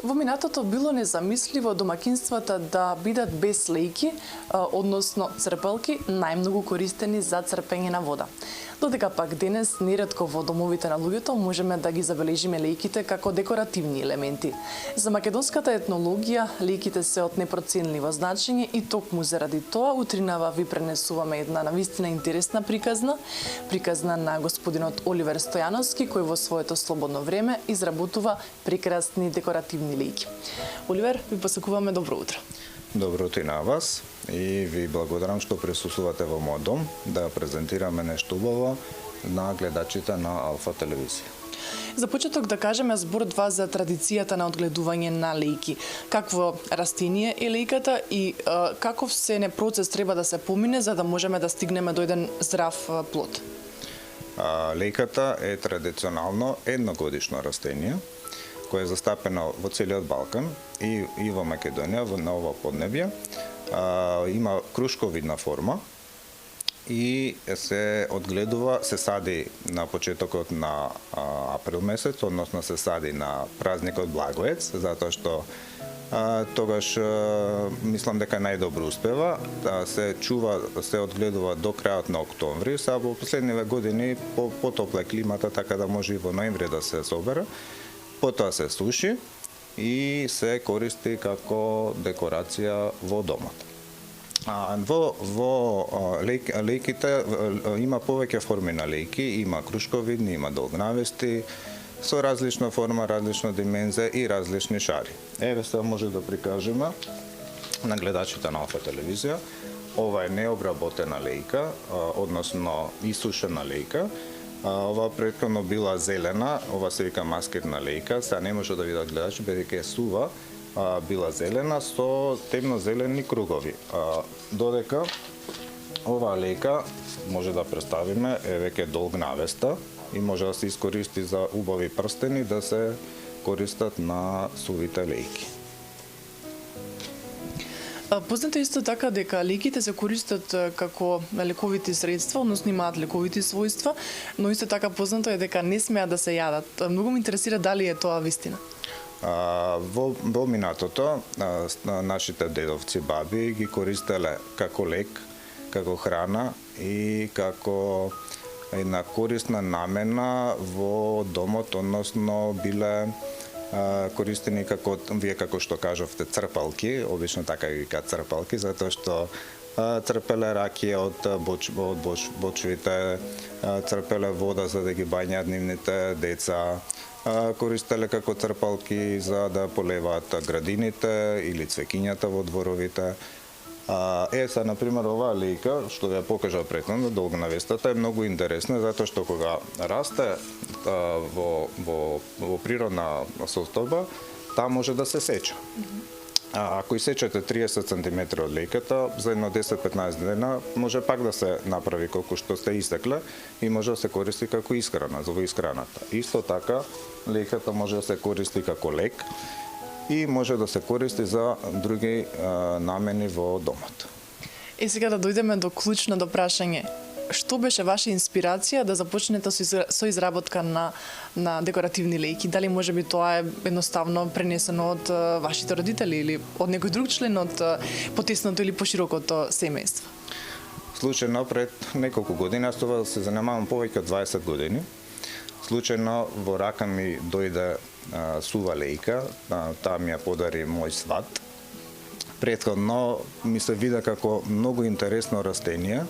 Во минатото било незамисливо домакинствата да бидат без лејки, односно црпелки, најмногу користени за црпење на вода. Додека пак денес неретко во домовите на луѓето можеме да ги забележиме лејките како декоративни елементи. За македонската етнологија лејките се од непроценливо значење и токму заради тоа утринава ви пренесуваме една навистина интересна приказна на господинот Оливер Стојановски, кој во своето слободно време изработува прекрасни декоративни лејки. Оливер, ви посакуваме добро утро. Добро утро и на вас и ви благодарам што присуствувате во мојот дом да презентираме нешто убаво на гледачите на Алфа телевизија. За почеток да кажеме збор два за традицијата на одгледување на лејки. Какво растение е лејката и каков се процес треба да се помине за да можеме да стигнеме до еден здрав плод? Лејката е традиционално едногодишно растение кој е застапено во целиот Балкан и во Македонија, на ова поднебје. Има крушковидна форма и се одгледува, се сади на почетокот на април месец, односно се сади на празникот Благоец, затоа што тогаш мислам дека најдобро успева, се чува, се одгледува до крајот на октомври, са во последниве години потопла климата, така да може и во ноември да се собере. Потоа се суши и се користи како декорација во домот. Во лејките има повеќе форми на лејки, има крушковидни, има долгнавести, со различна форма, различна димензија и различни шари. Еве сега може да прикажеме на гледачите на Алфа телевизија. Ова е необработена лејка, односно исушена лејка. Ова претходно била зелена, ова се вика маскирна лејка, сега не може да видат гледачи, бидејќи е сува, била зелена со темно-зелени кругови. Додека оваа лејка може да представиме е веќе долгнавеста и може да се искористи за убави прстени да се користат на сувите лејки. Познато исто така дека лејките се користат како лековити средства, односно имаат лековити својства, но исто така познато е дека не смеат да се јадат. Многу ме интересира дали е тоа вистина. Во минатото нашите дедовци, баби ги користеле како лек, како храна и како една корисна намена во домот, односно биле користени како, вие како што кажавте, црпалки, обично така ги кажат црпалки, затоа што црпеле ракија од бочвите, црпеле вода за да ги бањаат нивните деца, користеле како црпалки за да полеваат градините или цвекињата во дворовите. Са, например, оваа лејка, што ја покажа претходно, долгнавестата, е многу интересна, затоа што кога расте во природна состојба, таа може да се сеча. Ако исечете 30 см од лејката, за едно 10-15 дена може пак да се направи колку што сте истекле и може да се користи како исхрана, во исхраната. Исто така, лејката може да се користи како лек, и може да се користи за други намени во домот. Сега да дојдеме до клучното прашање. Што беше ваша инспирација да започнете со изработка на декоративни лејки? Дали може би тоа е едноставно пренесено од вашите родители или од некој друг член од потесното или поширокото семејство? Случајно пред неколку години, аз това се занимавам повеќе од 20 години, случајно во рака ми дојде сува лејка, таа ми ја подари мој сват. Претходно ми се вида како многу интересно растение,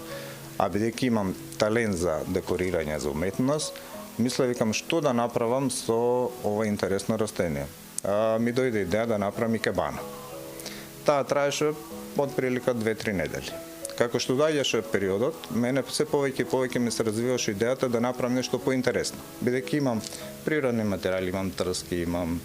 а бидејќи имам талент за декорирање, за уметност, викам што да направам со ова интересно растение. Ми дојде идеја да направам икебана. Таа траеше од прилика 2-3 недели. Како што доаѓаше периодот, мене се повеќе ми се развиваше идејата да направам нешто поинтересно. Бидејќи имам природни материјали, имам трски, имам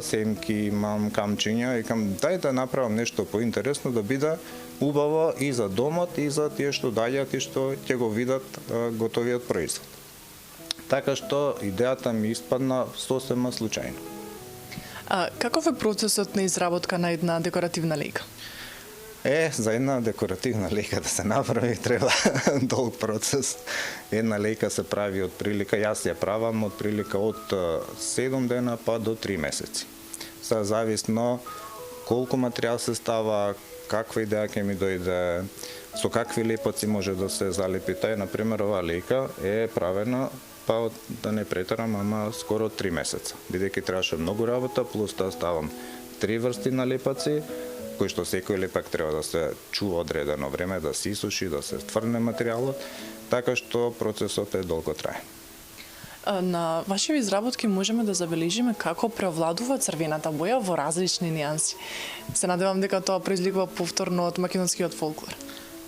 семки, имам камчиња, викам дај да направам нешто поинтересно да биде убаво и за домот и за тие што доаѓаат и што ќе го видат готовиот производ. Така што идејата ми испадна сосема случајно. Каков е процесот на изработка на една декоративна лејка? За една декоративна лејка да се направи треба долг процес. Една лејка се прави од прилика, јас ја правам од прилика од 7 дена па до 3 месеци. зависно колку материјал се става, каква идеја ќе ми дојде, со какви лепоци може да се залепи. Тај, например, оваа лејка е правена па да не претерам, ама скоро 3 месеца. Бидејќи требаше многу работа, плюс да ставам 3 врсти на лепаци, кој што секој лепак треба да се чува одредено време, да се исуши, да се тврне материјалот, така што процесот е долготраен. На вашите изработки можеме да забележиме како преовладува црвената боја во различни нијанси. Се надевам дека тоа произликува повторно од македонскиот фолклор.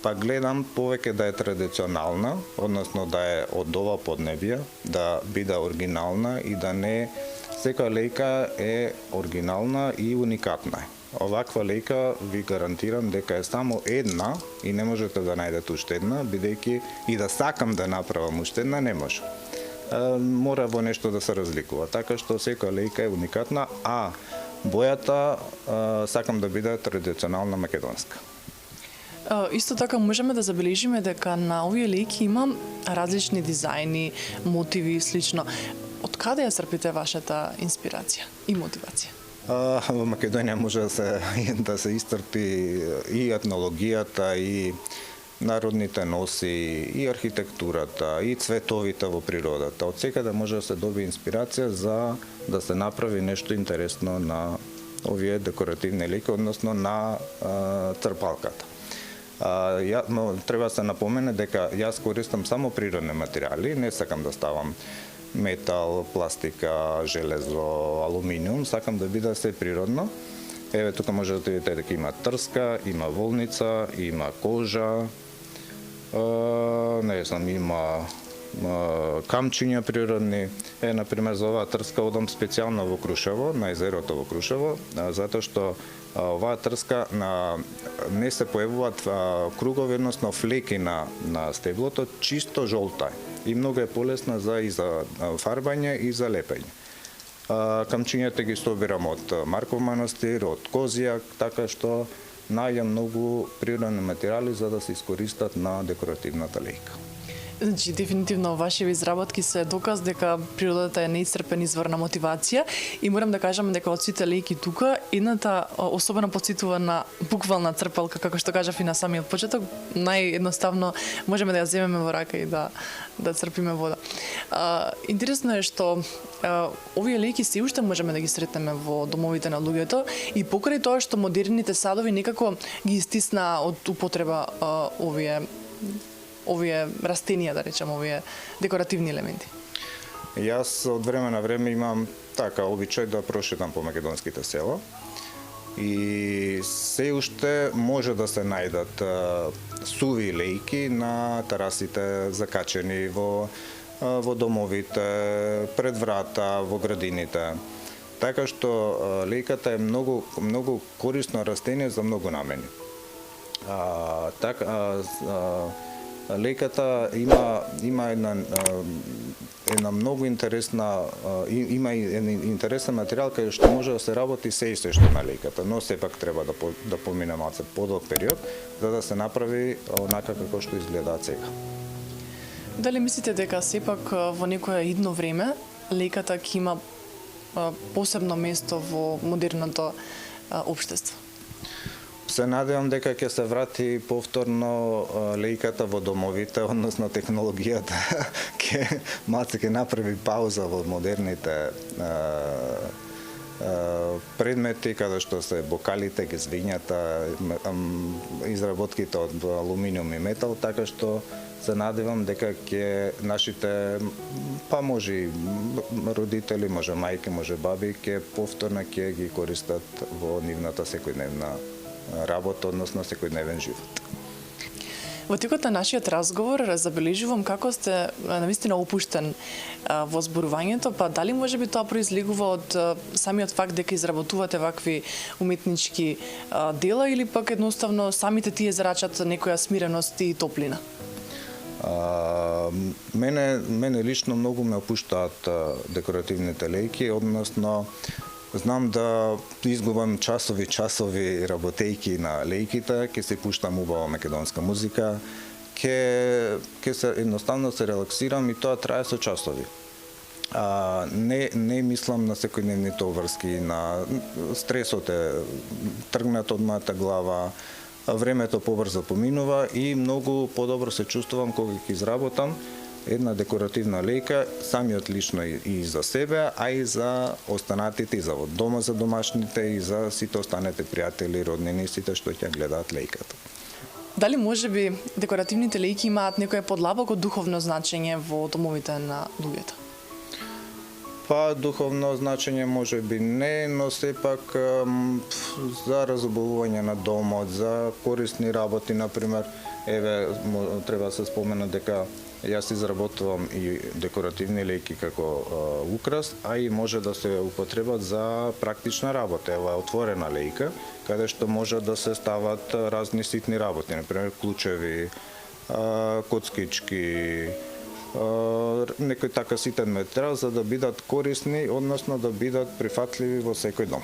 Па гледам повеќе да е традиционална, односно да е од ова поднебје, да биде оригинална и да не секоја лејка е оригинална и уникатна. Оваква лејка ви гарантирам дека е само една и не можете да најдете уште една, бидејќи и да сакам да направам уште една не може. Мора во нешто да се разликува, така што секоја лејка е уникатна, а бојата сакам да биде традиционална македонска. Исто така можеме да забележиме дека на овие лејки има различни дизајни, мотиви и слично. Од каде ја црпите вашата инспирација и мотивација? Во Македонија може да се истрпи и етнологијата, и народните носи, и архитектурата, и цветовите во природата. Од секаде може да се добие инспирација за да се направи нешто интересно на овие декоративни лејки, односно на црпалката. Треба да се напомене дека јас користам само природни материјали, не сакам да ставам метал, пластика, железо, алуминиум, сакам да биде се природно. Еве тука може да видите дека има трска, има волница, има кожа, не знам, има камчиња природни. Например, за оваа трска одам специјално во Крушево, на езерото во Крушево, затоа што оваа трска не се појавуваат кругови, односно флеки на стеблото, чисто жолта и многу е полесна и за фарбање и за лепење. Камчињата ги собирам од Марков манастир, од Козијак, така што најдам многу природни материјали за да се искористат на декоративната лејка. Значи, дефинитивно вашите изработки се доказ дека природата е неисцрпен извор на мотивација и морам да кажам дека од сите лејки тука едната особено потсетува на буквална црпалка, како што кажав и на самиот почеток, наједноставно можеме да ја земеме во рака и да црпиме вода. Интересно е што овие лејки се уште можеме да ги сретнеме во домовите на луѓето и покрај тоа што модерните садови некако ги истисна од употреба овие растенија, да речем, овие декоративни елементи. Јас од време на време имам обичај да прошетам по македонските села и се уште може да се најдат суви лејки на терасите закачени во домовите, пред врата, во градините. Така што лејката е многу корисно растение за многу намени. Лејката има една многу интересна, има интересен материјал кај што може да се работи се и се што на лејката, но сепак треба да помине малце подолг период за да се направи онака како што изгледаат сега. Дали мислите дека сепак во некое идно време лејката ќе има посебно место во модерното општество? Се надевам дека ќе се врати повторно лејката во домовите, односно технологијата ќе направи пауза во модерните предмети, каде што се бокалите, гезвињата, изработките од алуминиум и метал, така што се надевам дека ќе нашите, па може и родители, може мајки, може баби, ќе повторно ќе ги користат во нивната секојдневна работа, односно секојдневен живот. Во текот на нашиот разговор забележувам како сте навистина опуштен во зборувањето, па дали можеби тоа произлегува од самиот факт дека изработувате вакви уметнички дела или пак едноставно самите тие зарачат некоја смиреност и топлина? Мене лично многу ме опуштаат декоративните лејки, односно знам да изгубам часови работејки на лејките, ќе се пуштам убава македонска музика, ќе се едноставно се релаксирам и тоа трае со часови. Не мислам на секојдневните обврски, на стресот е тргнат од мојата глава, времето побрзо поминува и многу подобро се чувствувам кога ќе изработам една декоративна лејка, самиот лично и за себе, а и за останатите, и за од дома за домашните, и за сите останете пријатели, роднини, сите што ќе гледаат лејката. Дали можеби декоративните лејки имаат некое подлабоко духовно значење во домовите на луѓето? Па духовно значење може би не, но сепак за разобувување на домот, за корисни работи, например, треба да се спомена дека јас изработувам и декоративни лејки како украс, а и може да се употребат за практична работа. Ева е отворена лејка, каде што може да се стават разни ситни работи, например клучеви, коцкички, некој така ситен материјал за да бидат корисни, односно да бидат прифатливи во секој дом.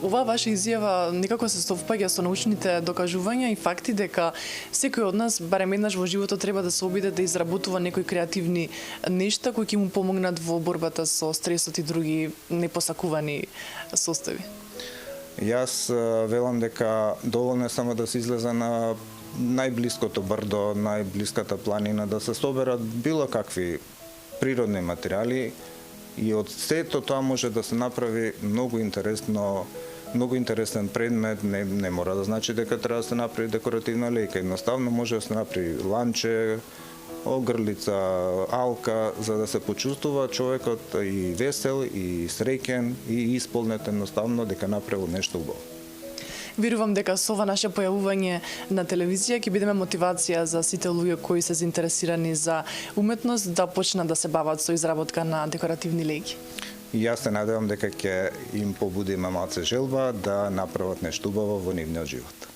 Оваа ваша изјава некако се совпаѓа со научните докажувања и факти дека секој од нас барем еднаш во животот треба да се обиде да изработува некои креативни нешта кои ќе му помогнат во борбата со стресот и други непосакувани состојби. Јас велам дека доволно е само да се излезе на најблиското брдо, најблиската планина, да се соберат било какви природни материјали и од сето тоа може да се направи многу интересен предмет. Не мора да значи дека треба да се направи декоративна лејка, едноставно може да се направи ланче, огрлица, алка, за да се почувствува човекот и весел, и среќен, и исполнет едноставно дека направил нешто убаво. Верувам дека со ова наше појавување на телевизија ќе бидеме мотивација за сите луѓе кои се заинтересирани за уметност да почнат да се бават со изработка на декоративни лејки. И јас се надевам дека ќе им побудиме малце желба да направат нешто убаво во нивниот живот.